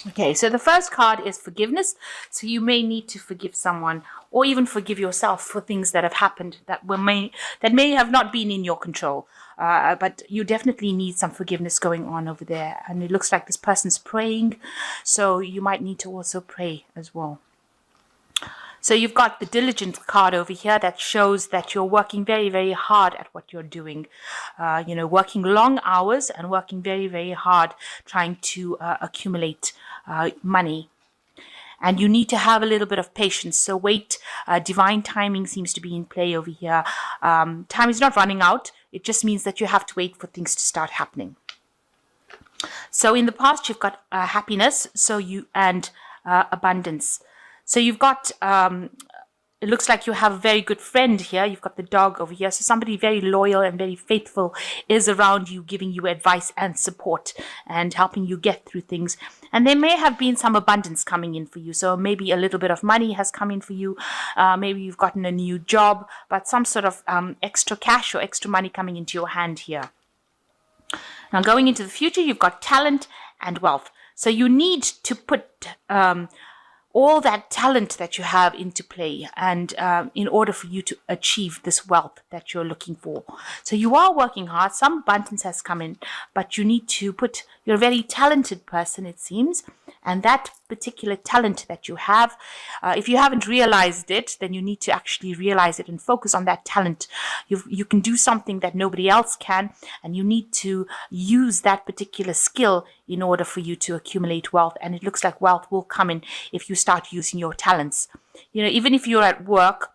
Okay, so the first card is forgiveness. So you may need to forgive someone, or even forgive yourself for things that have happened that may have not been in your control. But you definitely need some forgiveness going on over there. And it looks like this person's praying, so you might need to also pray as well. So you've got the diligent card over here that shows that you're working very, very hard at what you're doing. Working long hours and working very, very hard trying to accumulate money. And you need to have a little bit of patience. So wait, divine timing seems to be in play over here. Time is not running out. It just means that you have to wait for things to start happening. So in the past, you've got happiness, and abundance. So you've got, it looks like you have a very good friend here. You've got the dog over here. So somebody very loyal and very faithful is around you, giving you advice and support and helping you get through things. And there may have been some abundance coming in for you. So maybe a little bit of money has come in for you. Maybe you've gotten a new job, but some sort of extra cash or extra money coming into your hand here. Now going into the future, you've got talent and wealth. So you need to put all that talent that you have into play, and in order for you to achieve this wealth that you're looking for. So you are working hard. Some abundance has come in, but you need to put, you're a very talented person, it seems, and that particular talent that you have, if you haven't realized it, then you need to actually realize it and focus on that talent. You can do something that nobody else can, and you need to use that particular skill in order for you to accumulate wealth. And it looks like wealth will come in if you start using your talents. Even if you're at work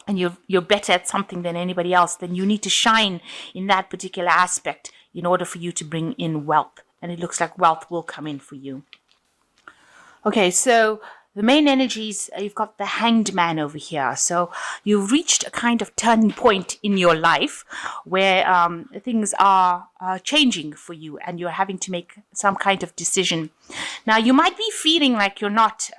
and you're better at something than anybody else, then you need to shine in that particular aspect in order for you to bring in wealth. And it looks like wealth will come in for you. Okay, so the main energies, you've got the Hanged Man over here. So you've reached a kind of turning point in your life where things are changing for you and you're having to make some kind of decision. Now, you might be feeling like you're not,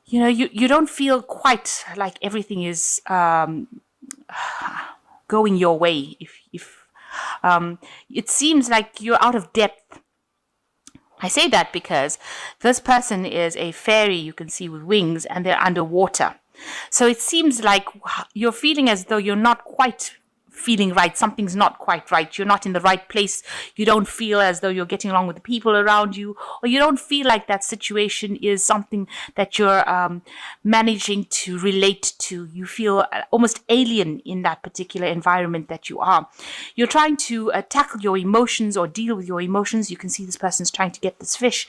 you don't feel quite like everything is going your way. If it seems like you're out of depth. I say that because this person is a fairy, you can see, with wings, and they're underwater. So it seems like you're feeling as though you're not quite feeling right. Something's not quite right. You're not in the right place. You don't feel as though you're getting along with the people around you, or you don't feel like that situation is something that you're managing to relate to. You feel almost alien in that particular environment that you are. You're trying to tackle your emotions or deal with your emotions. You can see this person's trying to get this fish.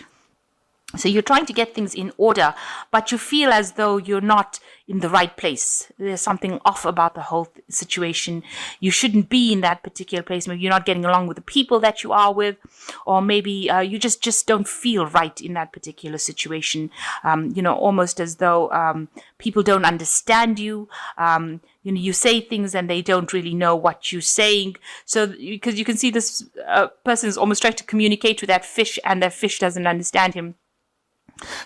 So you're trying to get things in order, but you feel as though you're not in the right place. There's something off about the whole situation. You shouldn't be in that particular place. Maybe you're not getting along with the people that you are with, or maybe you just don't feel right in that particular situation. Almost as though people don't understand you. You say things and they don't really know what you're saying. So because you can see this person is almost trying to communicate with that fish, and that fish doesn't understand him.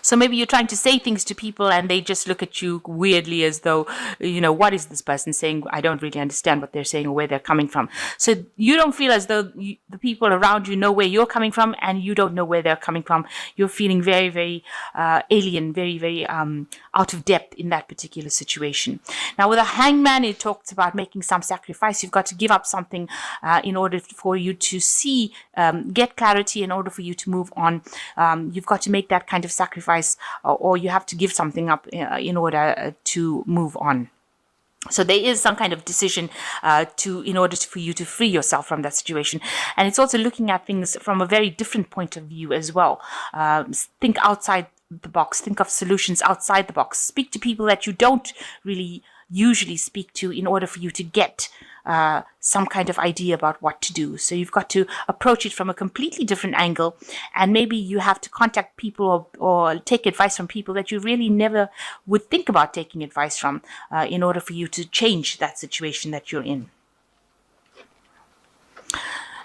So maybe you're trying to say things to people and they just look at you weirdly as though, what is this person saying? I don't really understand what they're saying or where they're coming from. So you don't feel as though the people around you know where you're coming from, and you don't know where they're coming from. You're feeling very, very alien, very, very out of depth in that particular situation. Now, with a hangman, it talks about making some sacrifice. You've got to give up something in order for you to see, get clarity, in order for you to move on. You've got to make that kind of sacrifice, or you have to give something up in order to move on. So there is some kind of decision in order for you to free yourself from that situation. And it's also looking at things from a very different point of view as well. Think outside the box. Think of solutions outside the box. Speak to people that you don't really usually speak to in order for you to get some kind of idea about what to do. So you've got to approach it from a completely different angle, and maybe you have to contact people or take advice from people that you really never would think about taking advice from in order for you to change that situation that you're in.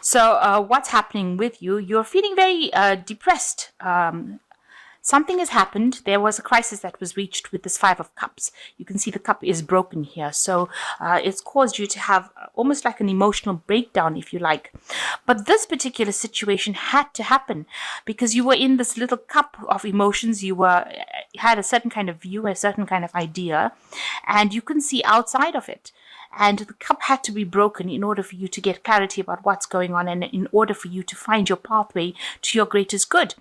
So what's happening with you? You're feeling very depressed. something has happened. There was a crisis that was reached with this Five of Cups. You can see the cup is broken here. So it's caused you to have almost like an emotional breakdown, if you like. But this particular situation had to happen because you were in this little cup of emotions. You had a certain kind of view, a certain kind of idea, and you couldn't see outside of it. And the cup had to be broken in order for you to get clarity about what's going on and in order for you to find your pathway to your greatest good.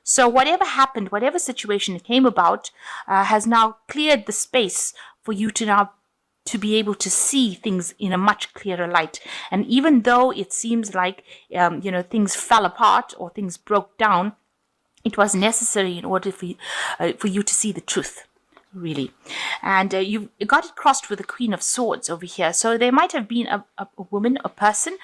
So whatever happened, whatever situation came about, has now cleared the space for you to now to be able to see things in a much clearer light. And even though it seems like, things fell apart or things broke down, it was necessary in order for you to see the truth. Really. And you've got it crossed with the Queen of Swords over here. So there might have been a woman, a person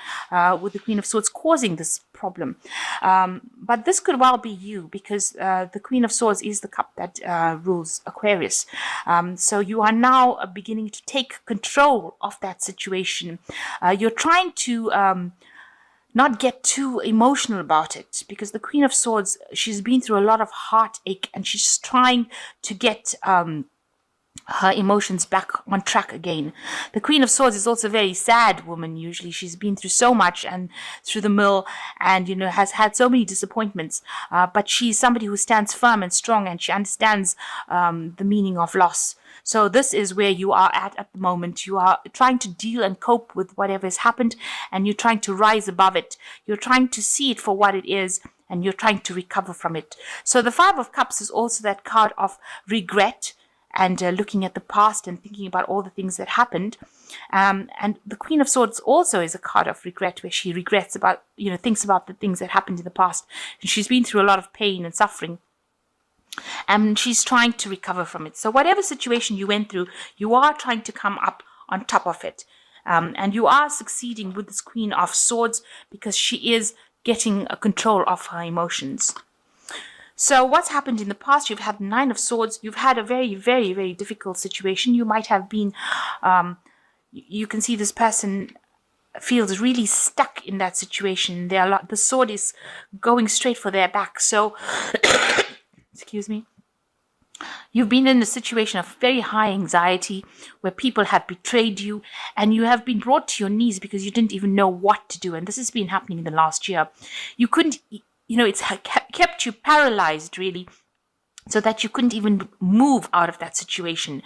with the Queen of Swords causing this problem. But this could well be you because the Queen of Swords is the cup that rules Aquarius. So you are now beginning to take control of that situation. You're trying to not get too emotional about it because the Queen of Swords, she's been through a lot of heartache and she's trying to get her emotions back on track again. The Queen of Swords is also a very sad woman usually. She's been through so much and through the mill and, has had so many disappointments. But she's somebody who stands firm and strong and she understands the meaning of loss. So this is where you are at the moment. You are trying to deal and cope with whatever has happened and you're trying to rise above it. You're trying to see it for what it is and you're trying to recover from it. So the Five of Cups is also that card of regret and looking at the past and thinking about all the things that happened. And the Queen of Swords also is a card of regret where she regrets about, thinks about the things that happened in the past. And she's been through a lot of pain and suffering. And she's trying to recover from it. So whatever situation you went through, you are trying to come up on top of it. And you are succeeding with this Queen of Swords because she is getting a control of her emotions. So what's happened in the past? You've had Nine of Swords. You've had a very, very, very difficult situation. You might have been, you can see this person feels really stuck in that situation. The sword is going straight for their back. So excuse me, you've been in a situation of very high anxiety where people have betrayed you and you have been brought to your knees because you didn't even know what to do. And this has been happening in the last year. You couldn't, it's kept you paralyzed really so that you couldn't even move out of that situation.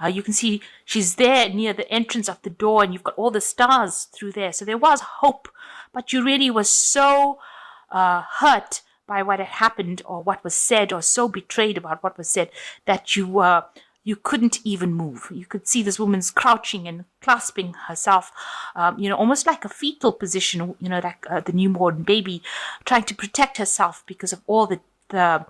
You can see she's there near the entrance of the door and you've got all the stars through there. So there was hope, but you really was so hurt by what had happened or what was said or so betrayed about what was said that you couldn't even move. You could see this woman's crouching and clasping herself, almost like a fetal position, like the newborn baby trying to protect herself because of all the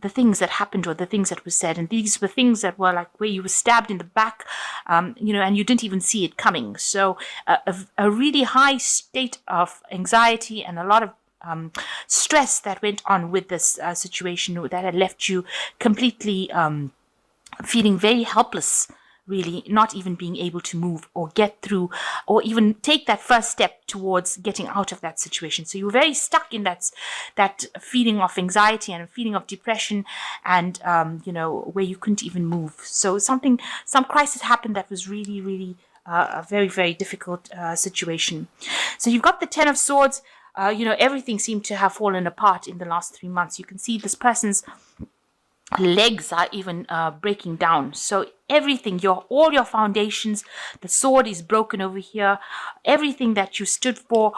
things that happened or the things that were said. And these were things that were like where you were stabbed in the back, and you didn't even see it coming. So a really high state of anxiety and a lot of stress that went on with this situation that had left you completely feeling very helpless, really, not even being able to move or get through or even take that first step towards getting out of that situation. So you were very stuck in that feeling of anxiety and a feeling of depression and, where you couldn't even move. So some crisis happened that was really, really a very, very difficult situation. So you've got the Ten of Swords. Everything seemed to have fallen apart in the last 3 months. You can see this person's legs are even breaking down. So everything, all your foundations, the sword is broken over here. Everything that you stood for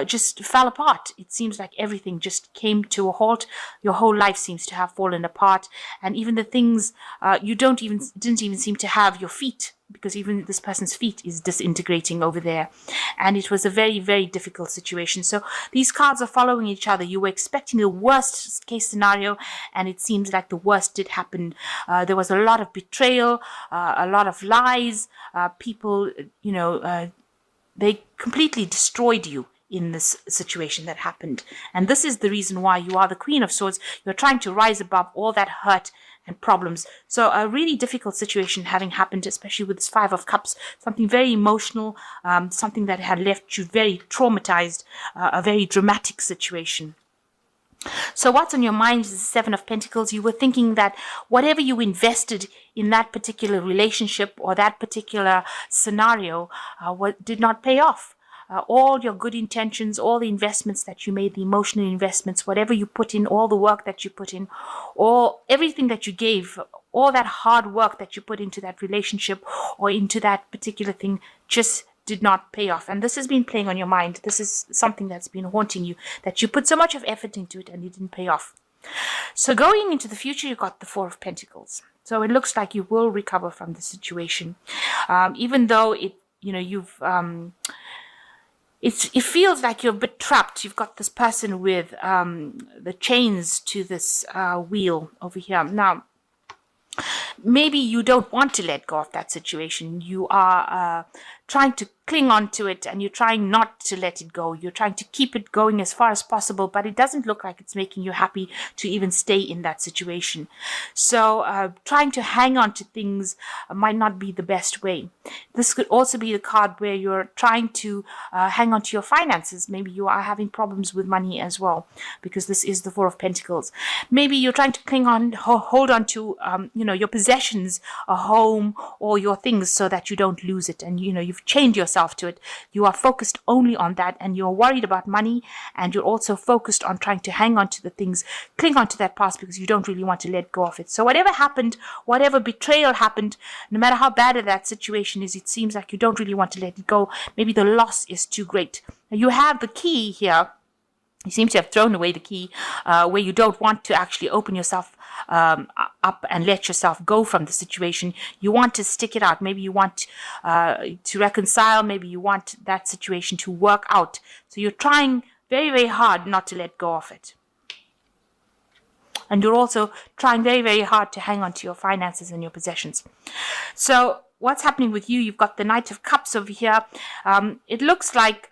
just fell apart. It seems like everything just came to a halt. Your whole life seems to have fallen apart. And even the things you didn't even seem to have your feet, because even this person's feet is disintegrating over there. And it was a very, very difficult situation. So these cards are following each other. You were expecting the worst case scenario, and it seems like the worst did happen. There was a lot of betrayal, a lot of lies. People, they completely destroyed you in this situation that happened. And this is the reason why you are the Queen of Swords. You're trying to rise above all that hurt and problems. So a really difficult situation having happened, especially with this Five of Cups, something very emotional, something that had left you very traumatized, a very dramatic situation. So what's on your mind is the Seven of Pentacles. You were thinking that whatever you invested in that particular relationship or that particular scenario did not pay off. All your good intentions, all the investments that you made, the emotional investments, whatever you put in, all the work that you put in, all everything that you gave, all that hard work that you put into that relationship or into that particular thing just did not pay off. And this has been playing on your mind. This is something that's been haunting you, that you put so much of effort into it and it didn't pay off. So going into the future, you've got the Four of Pentacles. So it looks like you will recover from the situation, even though it feels like you're a bit trapped. You've got this person with the chains to this wheel over here. Now, maybe you don't want to let go of that situation. You are trying to cling on to it and you're trying not to let it go. You're trying to keep it going as far as possible, but it doesn't look like it's making you happy to even stay in that situation. So trying to hang on to things might not be the best way. This could also be the card where you're trying to hang on to your finances. Maybe you are having problems with money as well, because this is the Four of Pentacles. Maybe you're trying to cling on, hold on to, your possessions, a home or your things, so that you don't lose it. And, you've chained yourself to it. You are focused only on that, and you're worried about money, and you're also focused on trying to hang on to the things, cling on to that past, because you don't really want to let go of it. So whatever happened, whatever betrayal happened, no matter how bad that situation is, it seems like you don't really want to let it go. Maybe the loss is too great. Now, you have the key here. You seem to have thrown away the key, where you don't want to actually open yourself up and let yourself go from the situation. You want to stick it out. Maybe you want to reconcile. Maybe you want that situation to work out. So you're trying very, very hard not to let go of it. And you're also trying very, very hard to hang on to your finances and your possessions. So what's happening with you? You've got the Knight of Cups over here. It looks like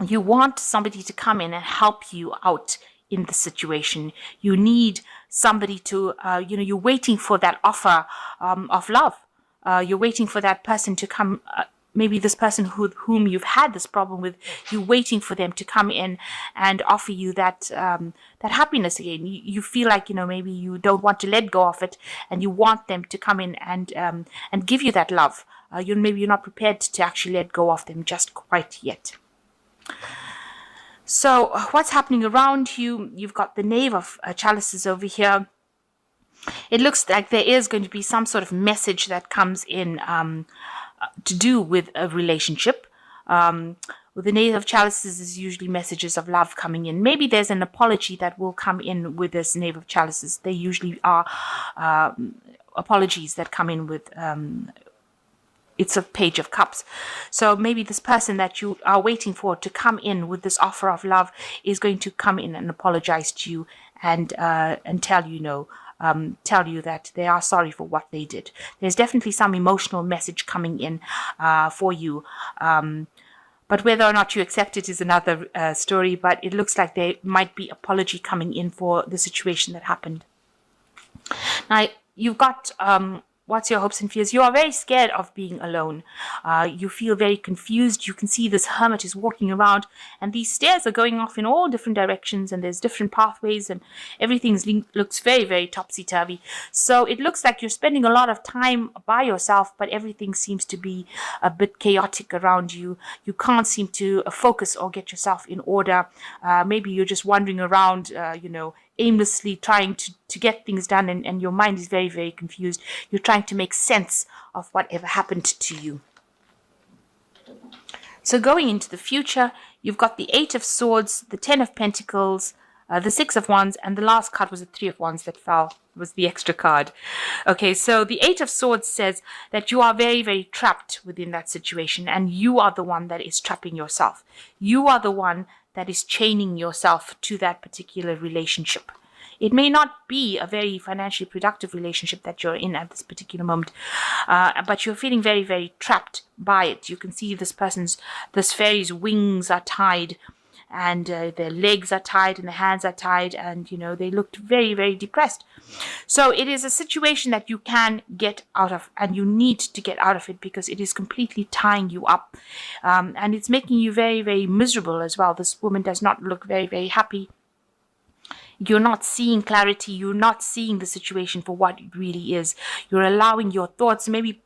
you want somebody to come in and help you out in the situation. You need somebody to, you're waiting for that offer of love. You're waiting for that person to come, maybe this person whom you've had this problem with, you're waiting for them to come in and offer you that that happiness again. You feel like, maybe you don't want to let go of it, and you want them to come in and give you that love. Maybe you're not prepared to actually let go of them just quite yet. So what's happening around you? You've got the Knave of Chalices over here. It looks like there is going to be some sort of message that comes in to do with a relationship. With the Knave of Chalices is usually messages of love coming in. Maybe there's an apology that will come in with this Knave of Chalices. They usually are apologies that come in with it's a Page of Cups. So maybe this person that you are waiting for to come in with this offer of love is going to come in and apologize to you and tell you that they are sorry for what they did. There's definitely some emotional message coming in for you. But whether or not you accept it is another story. But it looks like there might be apology coming in for the situation that happened. Now, you've got what's your hopes and fears? You are very scared of being alone. You feel very confused. You can see this hermit is walking around, and these stairs are going off in all different directions, and there's different pathways, and everything looks very, very topsy-turvy. So it looks like you're spending a lot of time by yourself, but everything seems to be a bit chaotic around you. You can't seem to focus or get yourself in order. Maybe you're just wandering around, aimlessly trying to get things done, and your mind is very, very confused. You're trying to make sense of whatever happened to you. So going into the future, you've got the Eight of Swords, the Ten of Pentacles, the Six of Wands, and the last card was the Three of Wands that fell, was the extra card. Okay, so the Eight of Swords says that you are very, very trapped within that situation, and you are the one that is trapping yourself. You are the one that is chaining yourself to that particular relationship. It may not be a very financially productive relationship that you're in at this particular moment, but you're feeling very, very trapped by it. You can see this fairy's wings are tied, and their legs are tied, and their hands are tied, and, they looked very, very depressed. So it is a situation that you can get out of, and you need to get out of it, because it is completely tying you up. And it's making you very, very miserable as well. This woman does not look very, very happy. You're not seeing clarity. You're not seeing the situation for what it really is. You're allowing your thoughts, maybe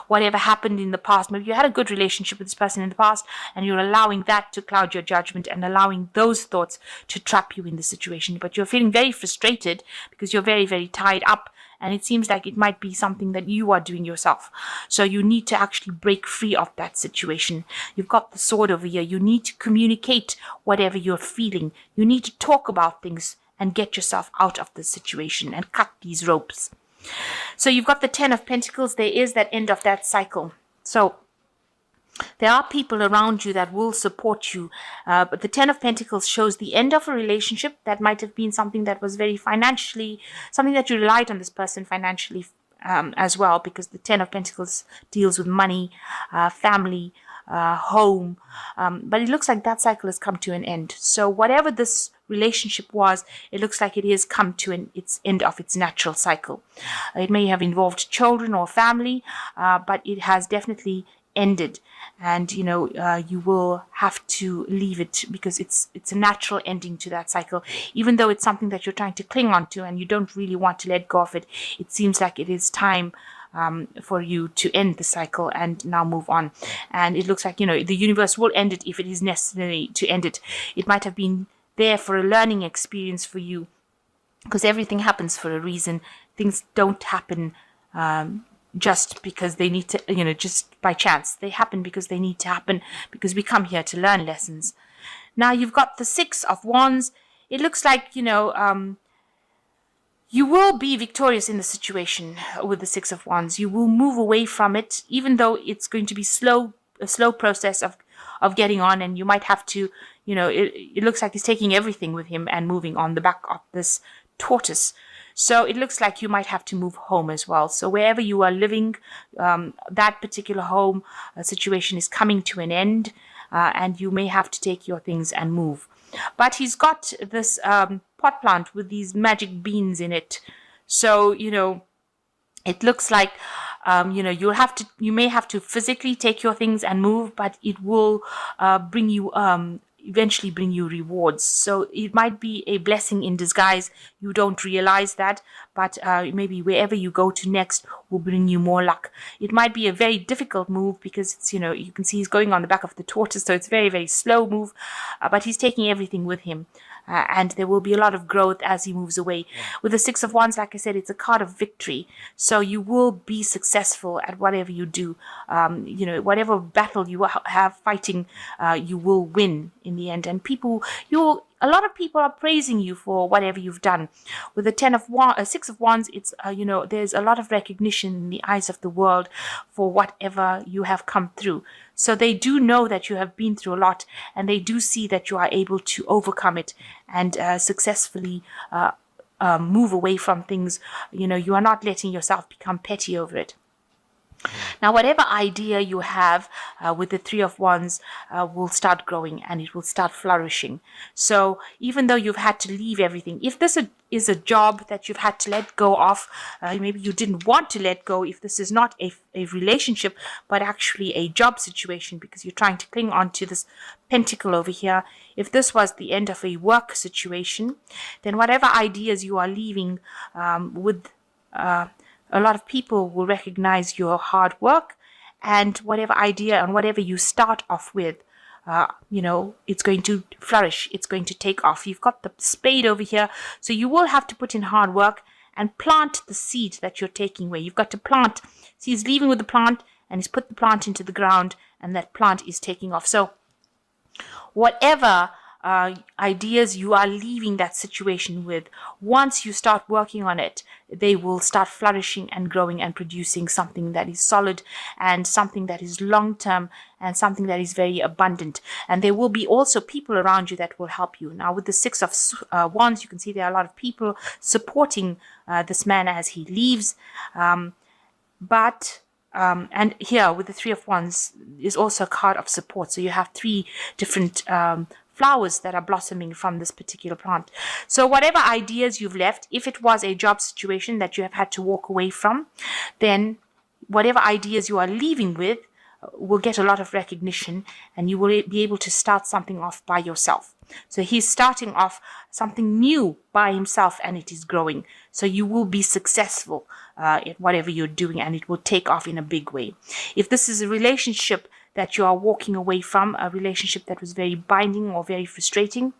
whatever happened in the past. Maybe you had a good relationship with this person in the past, and you're allowing that to cloud your judgment and allowing those thoughts to trap you in the situation. But you're feeling very frustrated because you're very, very tied up. And it seems like it might be something that you are doing yourself. So you need to actually break free of that situation. You've got the sword over here. You need to communicate whatever you're feeling. You need to talk about things and get yourself out of the situation and cut these ropes. So you've got the 10 of Pentacles. There is that end of that cycle. So there are people around you that will support you. But the 10 of Pentacles shows the end of a relationship. That might have been something that was very financially, something that you relied on this person financially as well, because the 10 of Pentacles deals with money, family, home. But it looks like that cycle has come to an end. So whatever this relationship was, it looks like it has come to its end of its natural cycle. It may have involved children or family, but it has definitely ended, and you will have to leave it because it's a natural ending to that cycle. Even though it's something that you're trying to cling on to and you don't really want to let go of it, it seems like it is time for you to end the cycle and now move on. And it looks like the universe will end it if it is necessary to end it. It might have been there for a learning experience for you, because everything happens for a reason. Things don't happen just because they need to, just by chance. They happen because they need to happen, because we come here to learn lessons. Now you've got the 6 of Wands. It looks like, you will be victorious in the situation with the 6 of Wands. You will move away from it, even though it's going to be a slow process of getting on, and you might have to, it looks like he's taking everything with him and moving on the back of this tortoise. So it looks like you might have to move home as well. So wherever you are living, that particular home situation is coming to an end, and you may have to take your things and move. But he's got this pot plant with these magic beans in it. So, it looks like, you may have to physically take your things and move, but it will eventually bring you rewards. So it might be a blessing in disguise. You don't realize that, but maybe wherever you go to next will bring you more luck. It might be a very difficult move because it's, you can see he's going on the back of the tortoise, so it's a very, very slow move, but he's taking everything with him. And there will be a lot of growth as he moves away. With the 6 of Wands, like I said, it's a card of victory. So you will be successful at whatever you do. Whatever battle you have fighting, you will win in the end. And a lot of people are praising you for whatever you've done. With the 6 of Wands, it's there's a lot of recognition in the eyes of the world for whatever you have come through. So they do know that you have been through a lot, and they do see that you are able to overcome it and successfully move away from things. You are not letting yourself become petty over it. Now, whatever idea you have with the 3 of Wands will start growing, and it will start flourishing. So even though you've had to leave everything, if this is a job that you've had to let go of, maybe you didn't want to let go, if this is not a relationship, but actually a job situation, because you're trying to cling on to this pentacle over here, if this was the end of a work situation, then whatever ideas you are leaving with a lot of people will recognize your hard work, and whatever idea and whatever you start off with, it's going to flourish. It's going to take off. You've got the spade over here, so you will have to put in hard work and plant the seed that you're taking away. You've got to plant. See, he's leaving with the plant, and he's put the plant into the ground, and that plant is taking off. So whatever ideas you are leaving that situation with, once you start working on it, they will start flourishing and growing and producing something that is solid and something that is long-term and something that is very abundant. And there will be also people around you that will help you. Now, with the 6 of Wands, you can see there are a lot of people supporting this man as he leaves. And here with the 3 of Wands is also a card of support. So you have 3 different flowers that are blossoming from this particular plant. So whatever ideas you've left, if it was a job situation that you have had to walk away from, then whatever ideas you are leaving with will get a lot of recognition, and you will be able to start something off by yourself. So he's starting off something new by himself, and it is growing. So you will be successful at whatever you're doing, and it will take off in a big way. If this is a relationship that you are walking away from, a relationship that was very binding or very frustrating,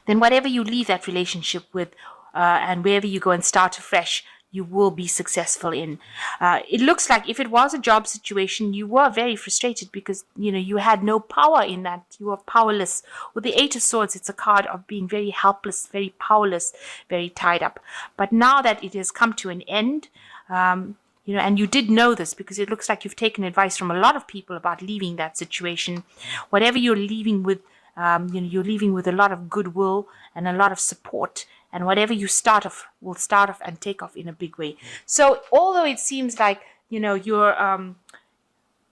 then whatever you leave that relationship with, and wherever you go and start afresh, you will be successful in. It looks like if it was a job situation, you were very frustrated because, you had no power in that. You were powerless. With the Eight of Swords, it's a card of being very helpless, very powerless, very tied up. But now that it has come to an end, and you did know this because it looks like you've taken advice from a lot of people about leaving that situation. Whatever you're leaving with, you're leaving with a lot of goodwill and a lot of support. And whatever you start off will start off and take off in a big way. So although it seems like, you're,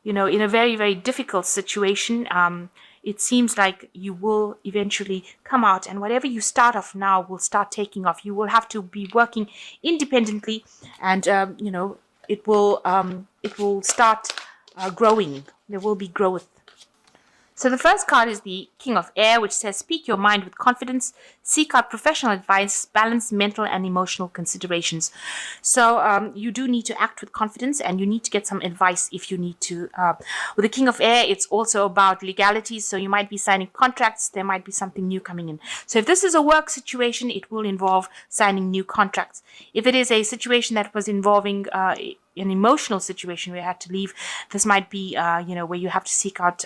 in a very, very difficult situation, it seems like you will eventually come out, and whatever you start off now will start taking off. You will have to be working independently, and, it will start growing. There will be growth. So the first card is the King of Air, which says, speak your mind with confidence, seek out professional advice, balance mental and emotional considerations. So you do need to act with confidence, and you need to get some advice if you need to. With the King of Air, it's also about legalities. So you might be signing contracts. There might be something new coming in. So if this is a work situation, it will involve signing new contracts. If it is a situation that was involving an emotional situation where you had to leave, this might be, where you have to seek out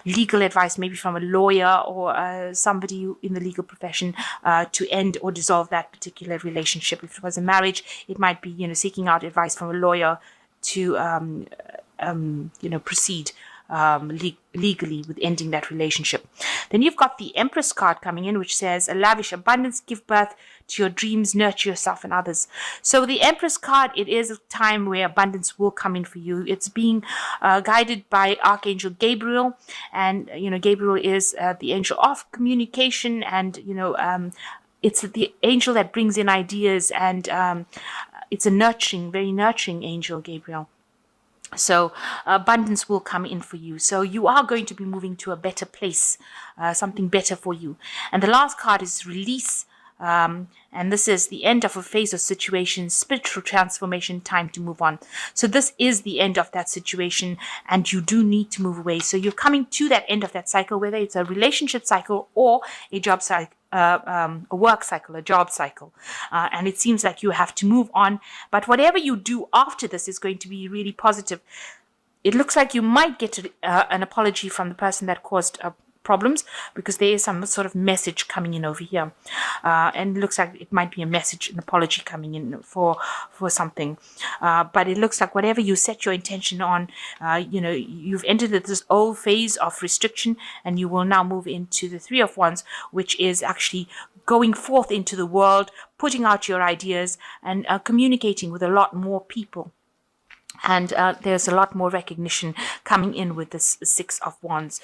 legal advice, maybe from a lawyer or somebody in the legal profession to end or dissolve that particular relationship. If it was a marriage, it might be, seeking out advice from a lawyer to, proceed legally with ending that relationship. Then you've got the Empress card coming in, which says, a lavish abundance, give birth to your dreams, nurture yourself and others. So the Empress card, it is a time where abundance will come in for you. It's being guided by Archangel Gabriel, and Gabriel is the angel of communication, and it's the angel that brings in ideas, and it's a very nurturing angel, Gabriel. So abundance will come in for you. So you are going to be moving to a better place, something better for you. And the last card is release. And this is the end of a phase or situation, spiritual transformation, time to move on. So this is the end of that situation, and you do need to move away. So you're coming to that end of that cycle, whether it's a relationship cycle or a job cycle, a work cycle, a job cycle. And it seems like you have to move on. But whatever you do after this is going to be really positive. It looks like you might get an apology from the person that caused problems, because there is some sort of message coming in over here, and it looks like it might be a message, an apology coming in for something, but it looks like whatever you set your intention on, you've entered this old phase of restriction, and you will now move into the Three of Wands, which is actually going forth into the world, putting out your ideas, and communicating with a lot more people. And there's a lot more recognition coming in with this Six of Wands.